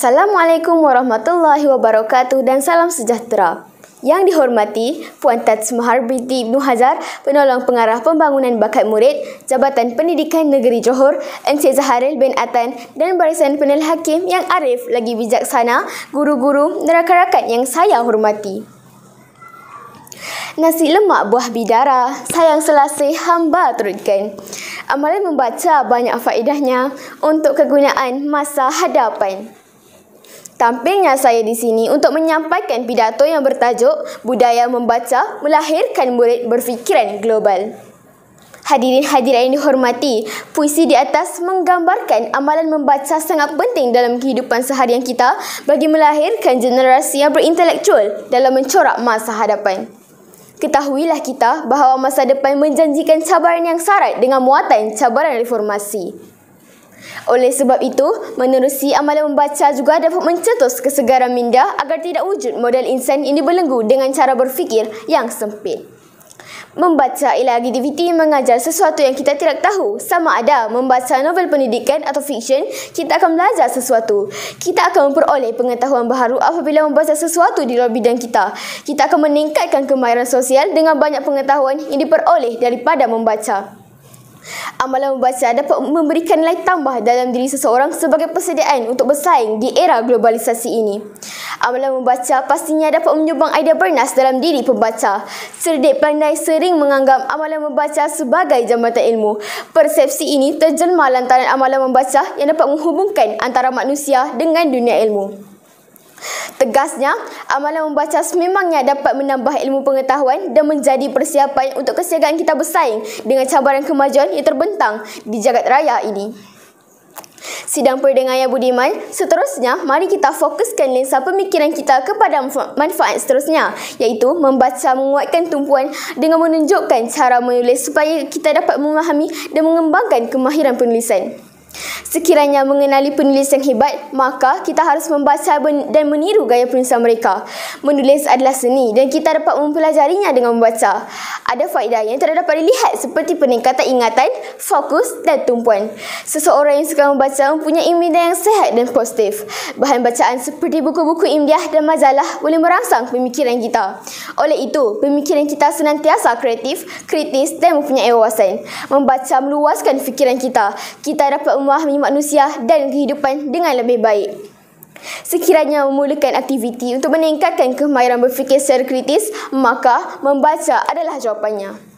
Assalamualaikum warahmatullahi wabarakatuh dan salam sejahtera. Yang dihormati Puan Taj Mahar binti Ibnu Hajar, Penolong Pengarah Pembangunan Bakat Murid, Jabatan Pendidikan Negeri Johor, Encik Zaharil bin Atan dan barisan penilai hakim yang arif lagi bijaksana, guru-guru dan rakan-rakan yang saya hormati. Nasi lemak buah bidara, sayang selasih hamba turutkan. Amalan membaca banyak faedahnya untuk kegunaan masa hadapan. Tampilnya saya di sini untuk menyampaikan pidato yang bertajuk Budaya Membaca Melahirkan Murid Berfikiran Global. Hadirin hadirat yang dihormati, puisi di atas menggambarkan amalan membaca sangat penting dalam kehidupan seharian kita bagi melahirkan generasi yang berintelektual dalam mencorak masa hadapan. Ketahuilah kita bahawa masa depan menjanjikan cabaran yang syarat dengan muatan cabaran reformasi. Oleh sebab itu, menerusi amalan membaca juga dapat mencetus kesegaran minda agar tidak wujud model insan yang dibelenggu dengan cara berfikir yang sempit. Membaca ialah aktiviti mengajar sesuatu yang kita tidak tahu. Sama ada membaca novel pendidikan atau fiksyen, kita akan belajar sesuatu. Kita akan memperoleh pengetahuan baharu apabila membaca sesuatu di luar bidang kita. Kita akan meningkatkan kemahiran sosial dengan banyak pengetahuan yang diperoleh daripada membaca. Amalan membaca dapat memberikan nilai tambah dalam diri seseorang sebagai persediaan untuk bersaing di era globalisasi ini. Amalan membaca pastinya dapat menyumbang idea bernas dalam diri pembaca. Cerdik pandai sering menganggap amalan membaca sebagai jambatan ilmu. Persepsi ini terjelma lantaran amalan membaca yang dapat menghubungkan antara manusia dengan dunia ilmu. Tegasnya, amalan membaca sememangnya dapat menambah ilmu pengetahuan dan menjadi persiapan untuk kesiagaan kita bersaing dengan cabaran kemajuan yang terbentang di jagat raya ini. Sidang pendengar yang budiman, seterusnya mari kita fokuskan lensa pemikiran kita kepada manfaat seterusnya, iaitu membaca menguatkan tumpuan dengan menunjukkan cara menulis supaya kita dapat memahami dan mengembangkan kemahiran penulisan. Sekiranya mengenali penulis yang hebat, maka kita harus membaca dan meniru gaya penulisan mereka. Menulis adalah seni dan kita dapat mempelajarinya dengan membaca. Ada faedah yang tidak dapat dilihat seperti peningkatan ingatan, fokus dan tumpuan. Seseorang yang suka membaca mempunyai minda yang sehat dan positif. Bahan bacaan seperti buku-buku ilmiah dan majalah boleh merangsang pemikiran kita. Oleh itu, pemikiran kita senantiasa kreatif, kritis dan mempunyai wawasan. Membaca meluaskan fikiran kita. Kita dapat memahami manusia dan kehidupan dengan lebih baik. Sekiranya memulakan aktiviti untuk meningkatkan kemahiran berfikir secara kritis, maka membaca adalah jawapannya.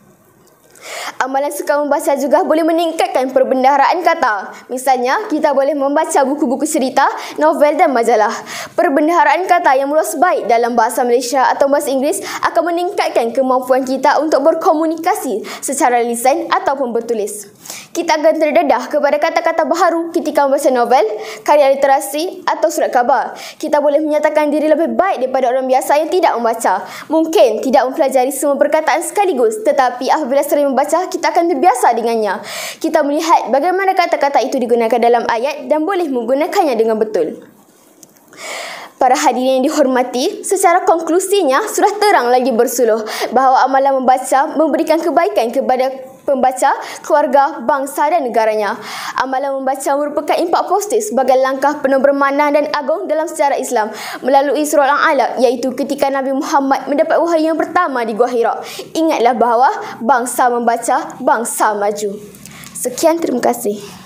Amalan suka membaca juga boleh meningkatkan perbendaharaan kata. Misalnya, kita boleh membaca buku-buku cerita, novel dan majalah. Perbendaharaan kata yang meluas baik dalam bahasa Malaysia atau bahasa Inggeris akan meningkatkan kemampuan kita untuk berkomunikasi secara lisan ataupun bertulis. Kita akan terdedah kepada kata-kata baharu ketika membaca novel, karya literasi atau surat khabar. Kita boleh menyatakan diri lebih baik daripada orang biasa yang tidak membaca. Mungkin tidak mempelajari semua perkataan sekaligus, tetapi apabila sering membaca, kita akan terbiasa dengannya. Kita melihat bagaimana kata-kata itu digunakan dalam ayat dan boleh menggunakannya dengan betul. Para hadirin yang dihormati, secara konklusinya sudah terang lagi bersuluh bahawa amalan membaca memberikan kebaikan kepada pembaca, keluarga, bangsa dan negaranya. Amalan membaca merupakan impak positif sebagai langkah penuh bermakna dan agung dalam sejarah Islam melalui surah Al-Alaq, iaitu ketika Nabi Muhammad mendapat wahyu yang pertama di Gua Hira. Ingatlah bahawa bangsa membaca, bangsa maju. Sekian, terima kasih.